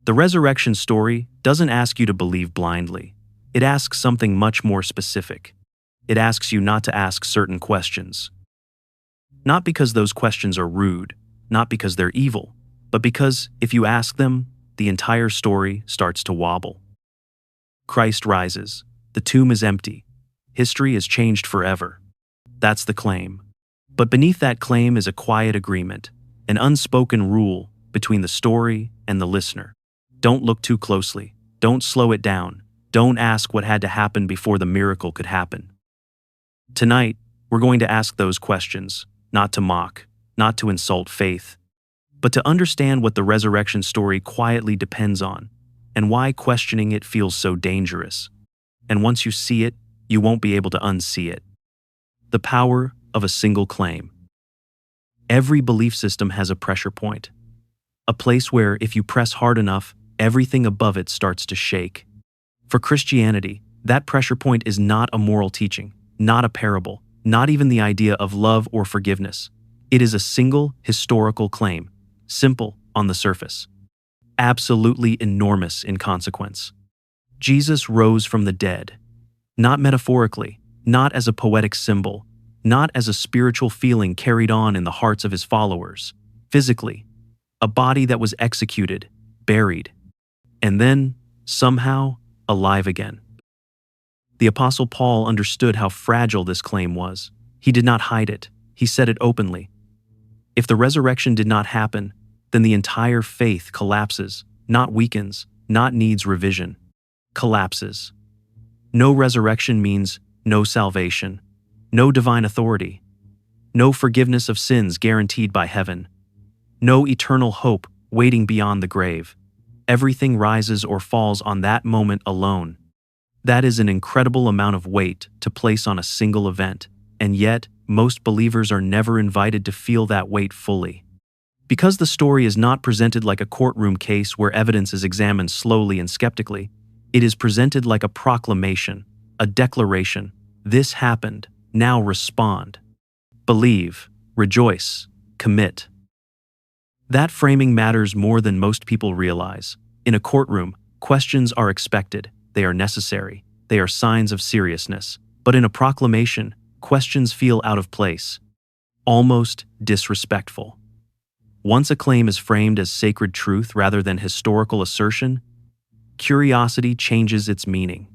The resurrection story doesn't ask you to believe blindly. It asks something much more specific. It asks you not to ask certain questions. Not because those questions are rude, not because they're evil, but because if you ask them, the entire story starts to wobble. Christ rises. The tomb is empty. History is changed forever. That's the claim. But beneath that claim is a quiet agreement, an unspoken rule between the story and the listener. Don't look too closely. Don't slow it down. Don't ask what had to happen before the miracle could happen. Tonight, we're going to ask those questions, not to mock, not to insult faith, but to understand what the resurrection story quietly depends on, and why questioning it feels so dangerous. And once you see it, you won't be able to unsee it. The power of a single claim. Every belief system has a pressure point, a place where if you press hard enough, everything above it starts to shake. For Christianity, that pressure point is not a moral teaching, not a parable, not even the idea of love or forgiveness. It is a single historical claim, simple on the surface, absolutely enormous in consequence. Jesus rose from the dead, not metaphorically, not as a poetic symbol, not as a spiritual feeling carried on in the hearts of his followers, physically, a body that was executed, buried, and then, somehow, alive again. The Apostle Paul understood how fragile this claim was. He did not hide it. He said it openly. If the resurrection did not happen, then the entire faith collapses, not weakens, not needs revision. Collapses. No resurrection means no salvation, no divine authority, no forgiveness of sins guaranteed by heaven, no eternal hope waiting beyond the grave. Everything rises or falls on that moment alone. That is an incredible amount of weight to place on a single event, and yet most believers are never invited to feel that weight fully. Because the story is not presented like a courtroom case where evidence is examined slowly and skeptically, it is presented like a proclamation, a declaration. This happened, now respond. Believe, rejoice, commit. That framing matters more than most people realize. In a courtroom, questions are expected, they are necessary, they are signs of seriousness. But in a proclamation, questions feel out of place, almost disrespectful. Once a claim is framed as sacred truth rather than historical assertion, curiosity changes its meaning.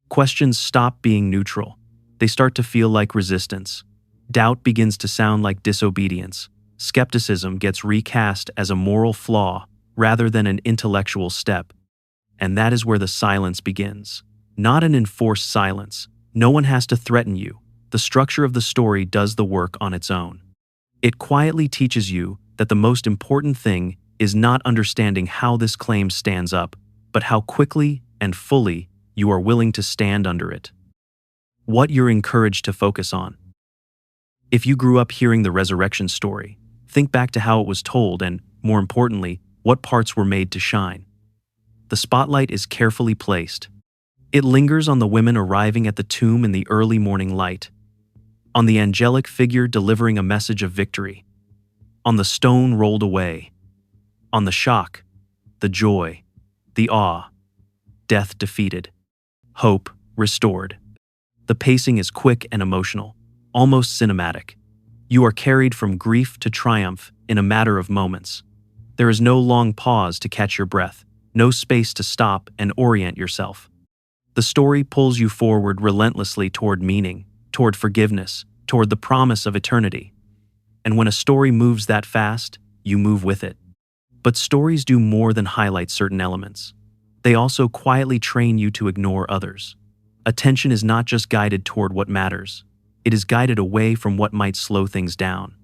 Questions stop being neutral. They start to feel like resistance. Doubt begins to sound like disobedience. Skepticism gets recast as a moral flaw rather than an intellectual step. And that is where the silence begins. Not an enforced silence. No one has to threaten you. The structure of the story does the work on its own. It quietly teaches you that the most important thing is not understanding how this claim stands up, but how quickly and fully you are willing to stand under it. What you're encouraged to focus on. If you grew up hearing the resurrection story, think back to how it was told and, more importantly, what parts were made to shine. The spotlight is carefully placed. It lingers on the women arriving at the tomb in the early morning light, on the angelic figure delivering a message of victory, on the stone rolled away, on the shock, the joy, the awe, death defeated, hope restored. The pacing is quick and emotional, almost cinematic. You are carried from grief to triumph in a matter of moments. There is no long pause to catch your breath, no space to stop and orient yourself. The story pulls you forward relentlessly toward meaning, toward forgiveness, toward the promise of eternity. And when a story moves that fast, you move with it. But stories do more than highlight certain elements. They also quietly train you to ignore others. Attention is not just guided toward what matters. It is guided away from what might slow things down.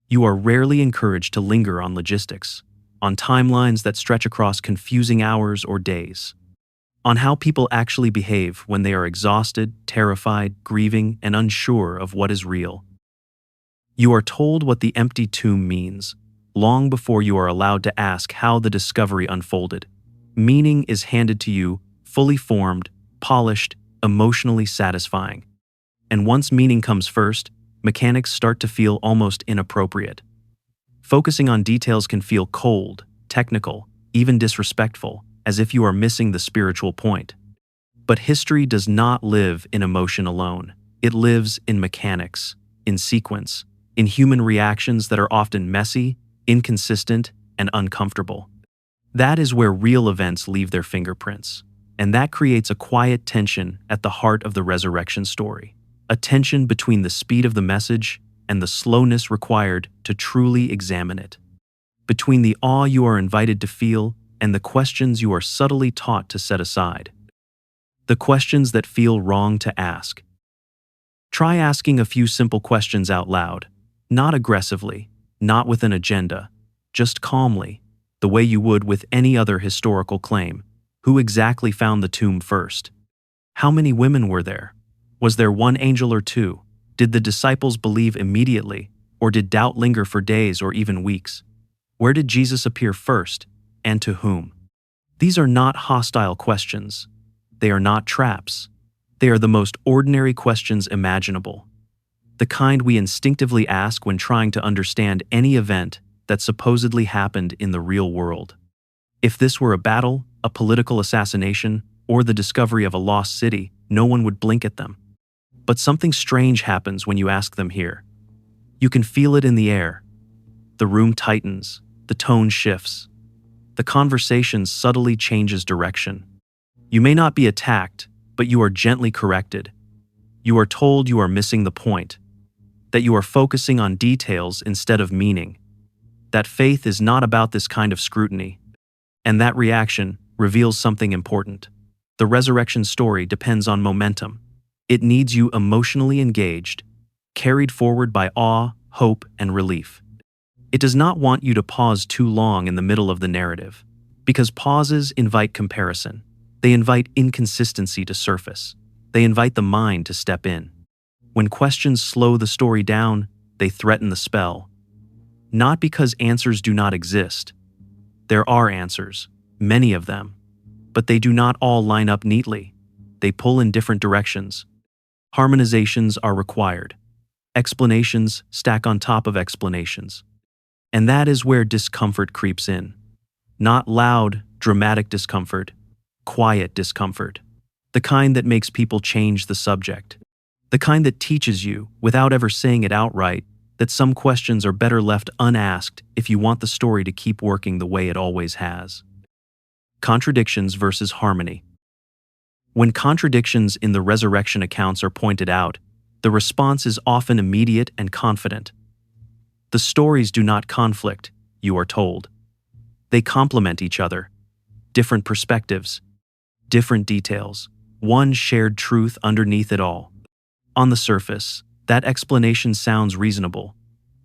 You are rarely encouraged to linger on logistics, on timelines that stretch across confusing hours or days, on how people actually behave when they are exhausted, terrified, grieving, and unsure of what is real. You are told what the empty tomb means, long before you are allowed to ask how the discovery unfolded. Meaning is handed to you, fully formed, polished, emotionally satisfying. And once meaning comes first, mechanics start to feel almost inappropriate. Focusing on details can feel cold, technical, even disrespectful, as if you are missing the spiritual point. But history does not live in emotion alone. It lives in mechanics, in sequence, in human reactions that are often messy, inconsistent, and uncomfortable. That is where real events leave their fingerprints, and that creates a quiet tension at the heart of the resurrection story. A tension between the speed of the message and the slowness required to truly examine it. Between the awe you are invited to feel and the questions you are subtly taught to set aside. The questions that feel wrong to ask. Try asking a few simple questions out loud, not aggressively, not with an agenda, just calmly, the way you would with any other historical claim. Who exactly found the tomb first? How many women were there? Was there one angel or two? Did the disciples believe immediately, or did doubt linger for days or even weeks? Where did Jesus appear first, and to whom? These are not hostile questions. They are not traps. They are the most ordinary questions imaginable. The kind we instinctively ask when trying to understand any event that supposedly happened in the real world. If this were a battle, a political assassination, or the discovery of a lost city, no one would blink at them. But something strange happens when you ask them here. You can feel it in the air. The room tightens, the tone shifts. The conversation subtly changes direction. You may not be attacked, but you are gently corrected. You are told you are missing the point, that you are focusing on details instead of meaning, that faith is not about this kind of scrutiny, and that reaction reveals something important. The resurrection story depends on momentum. It needs you emotionally engaged, carried forward by awe, hope, and relief. It does not want you to pause too long in the middle of the narrative, because pauses invite comparison. They invite inconsistency to surface. They invite the mind to step in. When questions slow the story down, they threaten the spell. Not because answers do not exist. There are answers, many of them, but they do not all line up neatly. They pull in different directions. Harmonizations are required. Explanations stack on top of explanations. And that is where discomfort creeps in. Not loud, dramatic discomfort, quiet discomfort. The kind that makes people change the subject. The kind that teaches you, without ever saying it outright, that some questions are better left unasked if you want the story to keep working the way it always has. Contradictions versus harmony. When contradictions in the resurrection accounts are pointed out, the response is often immediate and confident. The stories do not conflict, you are told. They complement each other. Different perspectives, different details, one shared truth underneath it all. On the surface, that explanation sounds reasonable,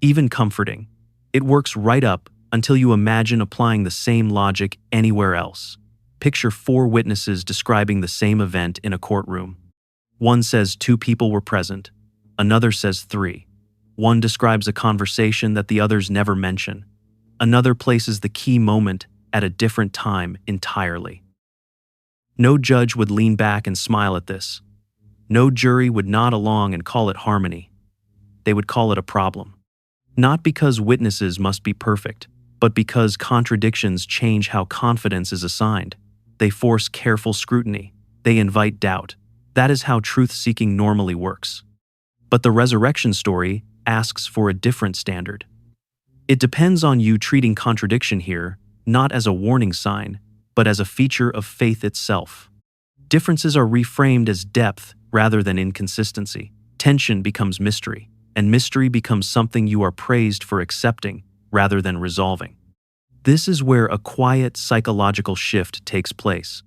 even comforting. It works right up until you imagine applying the same logic anywhere else. Picture 4 witnesses describing the same event in a courtroom. One says 2 people were present. Another says 3. One describes a conversation that the others never mention. Another places the key moment at a different time entirely. No judge would lean back and smile at this. No jury would nod along and call it harmony. They would call it a problem. Not because witnesses must be perfect, but because contradictions change how confidence is assigned. They force careful scrutiny. They invite doubt. That is how truth-seeking normally works. But the resurrection story asks for a different standard. It depends on you treating contradiction here not as a warning sign, but as a feature of faith itself. Differences are reframed as depth rather than inconsistency. Tension becomes mystery, and mystery becomes something you are praised for accepting rather than resolving. This is where a quiet psychological shift takes place.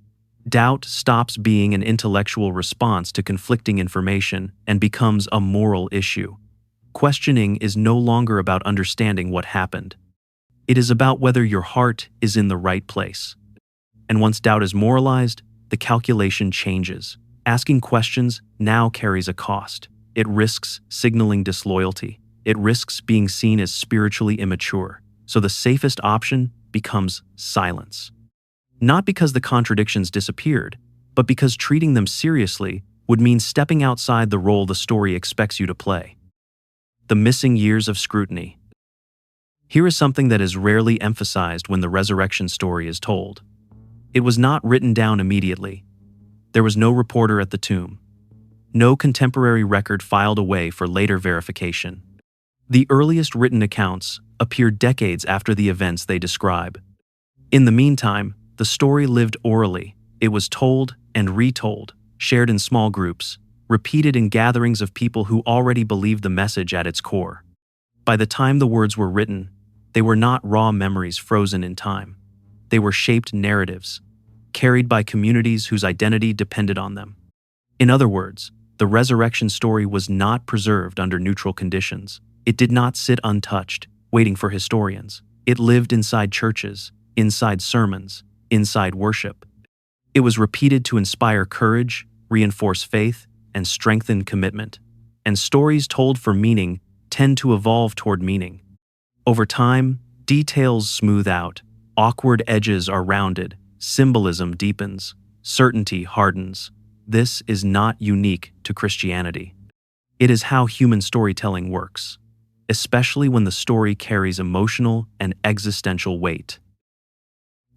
Doubt stops being an intellectual response to conflicting information and becomes a moral issue. Questioning is no longer about understanding what happened. It is about whether your heart is in the right place. And once doubt is moralized, the calculation changes. Asking questions now carries a cost. It risks signaling disloyalty. It risks being seen as spiritually immature. So the safest option becomes silence. Not because the contradictions disappeared, but because treating them seriously would mean stepping outside the role the story expects you to play. The missing years of scrutiny. Here is something that is rarely emphasized when the resurrection story is told. It was not written down immediately. There was no reporter at the tomb. No contemporary record filed away for later verification. The earliest written accounts appear decades after the events they describe. In the meantime, the story lived orally. It was told and retold, shared in small groups, repeated in gatherings of people who already believed the message at its core. By the time the words were written, they were not raw memories frozen in time. They were shaped narratives, carried by communities whose identity depended on them. In other words, the resurrection story was not preserved under neutral conditions. It did not sit untouched, waiting for historians. It lived inside churches, inside sermons, inside worship. It was repeated to inspire courage, reinforce faith, and strengthen commitment. And stories told for meaning tend to evolve toward meaning. Over time, details smooth out, awkward edges are rounded, symbolism deepens, certainty hardens. This is not unique to Christianity. It is how human storytelling works, especially when the story carries emotional and existential weight.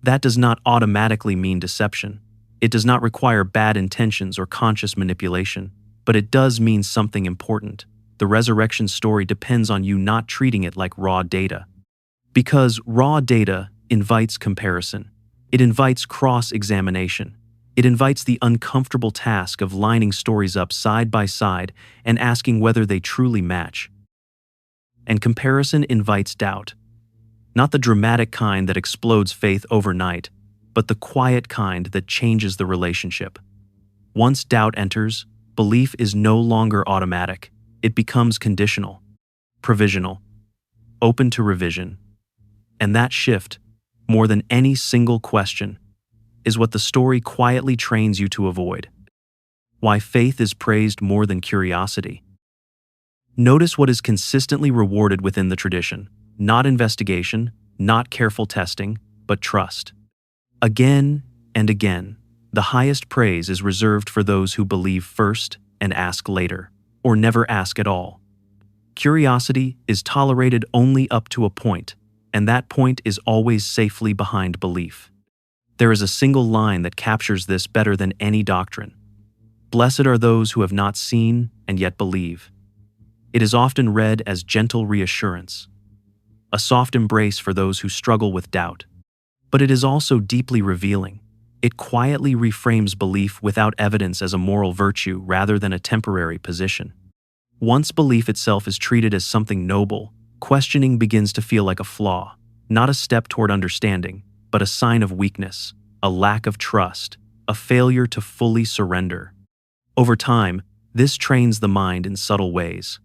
That does not automatically mean deception. It does not require bad intentions or conscious manipulation, but it does mean something important. The resurrection story depends on you not treating it like raw data. Because raw data invites comparison. It invites cross-examination. It invites the uncomfortable task of lining stories up side by side and asking whether they truly match. And comparison invites doubt. Not the dramatic kind that explodes faith overnight, but the quiet kind that changes the relationship. Once doubt enters, belief is no longer automatic. It becomes conditional, provisional, open to revision. And that shift, more than any single question, is what the story quietly trains you to avoid. Why faith is praised more than curiosity. Notice what is consistently rewarded within the tradition. Not investigation, not careful testing, but trust. Again and again, the highest praise is reserved for those who believe first and ask later, or never ask at all. Curiosity is tolerated only up to a point, and that point is always safely behind belief. There is a single line that captures this better than any doctrine. Blessed are those who have not seen and yet believe. It is often read as gentle reassurance, a soft embrace for those who struggle with doubt. But it is also deeply revealing. It quietly reframes belief without evidence as a moral virtue rather than a temporary position. Once belief itself is treated as something noble, questioning begins to feel like a flaw, not a step toward understanding, but a sign of weakness, a lack of trust, a failure to fully surrender. Over time, this trains the mind in subtle ways.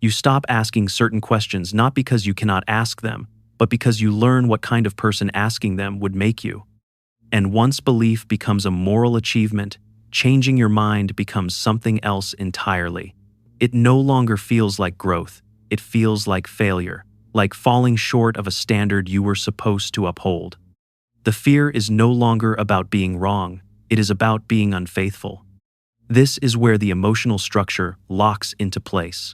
You stop asking certain questions not because you cannot ask them, but because you learn what kind of person asking them would make you. And once belief becomes a moral achievement, changing your mind becomes something else entirely. It no longer feels like growth, it feels like failure, like falling short of a standard you were supposed to uphold. The fear is no longer about being wrong, it is about being unfaithful. This is where the emotional structure locks into place.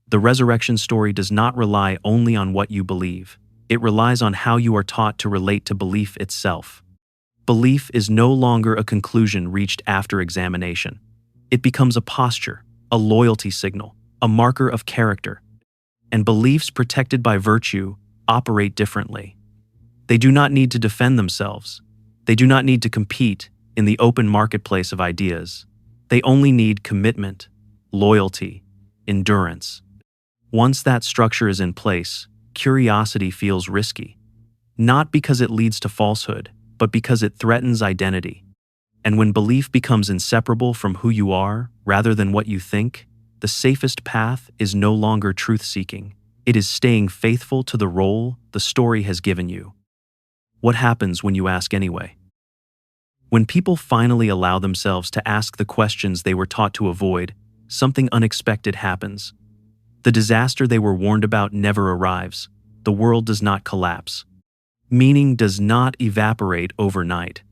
The resurrection story does not rely only on what you believe. It relies on how you are taught to relate to belief itself. Belief is no longer a conclusion reached after examination. It becomes a posture, a loyalty signal, a marker of character. And beliefs protected by virtue operate differently. They do not need to defend themselves. They do not need to compete in the open marketplace of ideas. They only need commitment, loyalty, endurance. Once that structure is in place, curiosity feels risky. Not because it leads to falsehood, but because it threatens identity. And when belief becomes inseparable from who you are rather than what you think, the safest path is no longer truth-seeking. It is staying faithful to the role the story has given you. What happens when you ask anyway? When people finally allow themselves to ask the questions they were taught to avoid, something unexpected happens. The disaster they were warned about never arrives. The world does not collapse. Meaning does not evaporate overnight.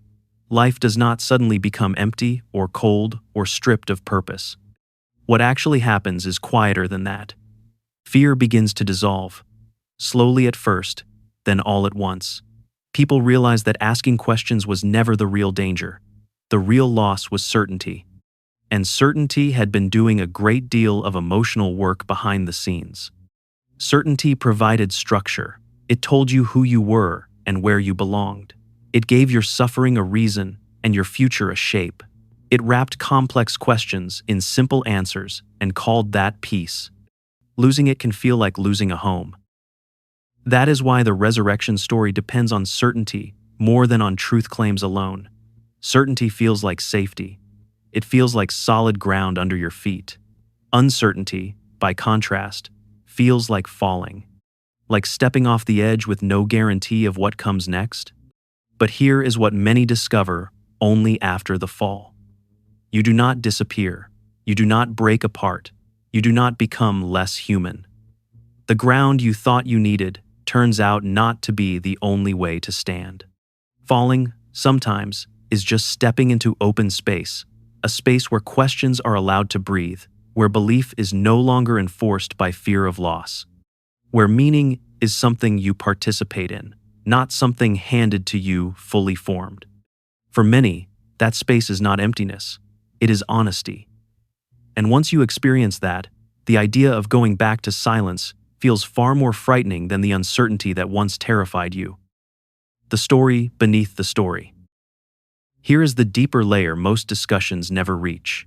Life does not suddenly become empty or cold or stripped of purpose. What actually happens is quieter than that. Fear begins to dissolve. Slowly at first, then all at once. People realized that asking questions was never the real danger. The real loss was certainty. And certainty had been doing a great deal of emotional work behind the scenes. Certainty provided structure. It told you who you were and where you belonged. It gave your suffering a reason and your future a shape. It wrapped complex questions in simple answers and called that peace. Losing it can feel like losing a home. That is why the resurrection story depends on certainty more than on truth claims alone. Certainty feels like safety. It feels like solid ground under your feet. Uncertainty, by contrast, feels like falling, like stepping off the edge with no guarantee of what comes next. But here is what many discover only after the fall. You do not disappear. You do not break apart. You do not become less human. The ground you thought you needed turns out not to be the only way to stand. Falling, sometimes, is just stepping into open space, a space where questions are allowed to breathe, where belief is no longer enforced by fear of loss, where meaning is something you participate in, not something handed to you fully formed. For many, that space is not emptiness, it is honesty. And once you experience that, the idea of going back to silence feels far more frightening than the uncertainty that once terrified you. The story beneath the story. Here is the deeper layer most discussions never reach.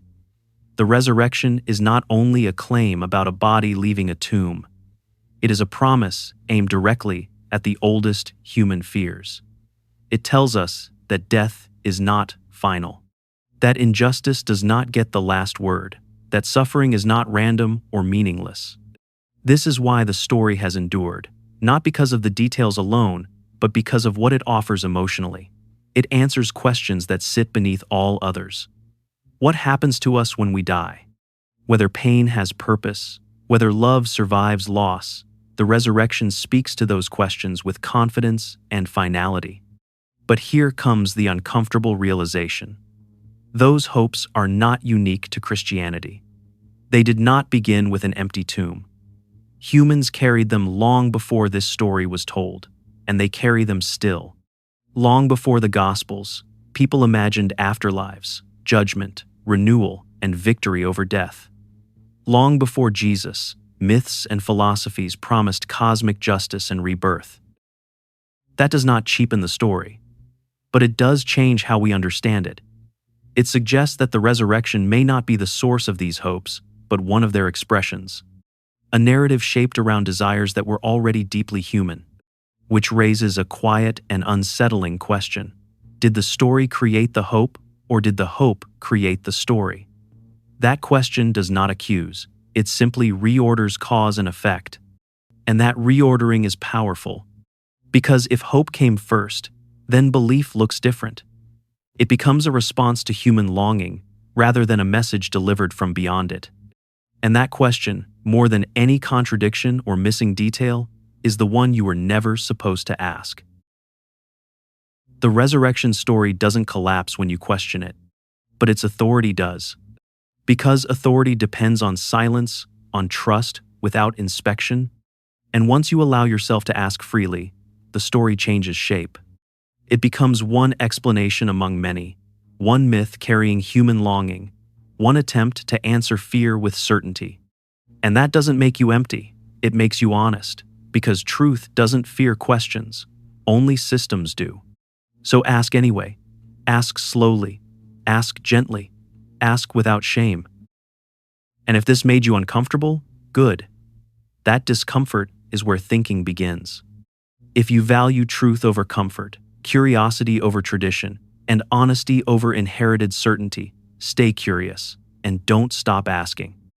The resurrection is not only a claim about a body leaving a tomb, it is a promise aimed directly at the oldest human fears. It tells us that death is not final, that injustice does not get the last word, that suffering is not random or meaningless. This is why the story has endured, not because of the details alone, but because of what it offers emotionally. It answers questions that sit beneath all others. What happens to us when we die? Whether pain has purpose, whether love survives loss, the resurrection speaks to those questions with confidence and finality. But here comes the uncomfortable realization. Those hopes are not unique to Christianity. They did not begin with an empty tomb. Humans carried them long before this story was told, and they carry them still. Long before the Gospels, people imagined afterlives, judgment, renewal, and victory over death. Long before Jesus, myths and philosophies promised cosmic justice and rebirth. That does not cheapen the story, but it does change how we understand it. It suggests that the resurrection may not be the source of these hopes, but one of their expressions. A narrative shaped around desires that were already deeply human, which raises a quiet and unsettling question. Did the story create the hope, or did the hope create the story? That question does not accuse, it simply reorders cause and effect. And that reordering is powerful, because if hope came first, then belief looks different. It becomes a response to human longing, rather than a message delivered from beyond it. And that question, more than any contradiction or missing detail, is the one you were never supposed to ask. The resurrection story doesn't collapse when you question it, but its authority does. Because authority depends on silence, on trust, without inspection, and once you allow yourself to ask freely, the story changes shape. It becomes one explanation among many, one myth carrying human longing, one attempt to answer fear with certainty. And that doesn't make you empty, it makes you honest, because truth doesn't fear questions, only systems do. So ask anyway, ask slowly, ask gently, ask without shame. And if this made you uncomfortable, good. That discomfort is where thinking begins. If you value truth over comfort, curiosity over tradition, and honesty over inherited certainty, stay curious and don't stop asking.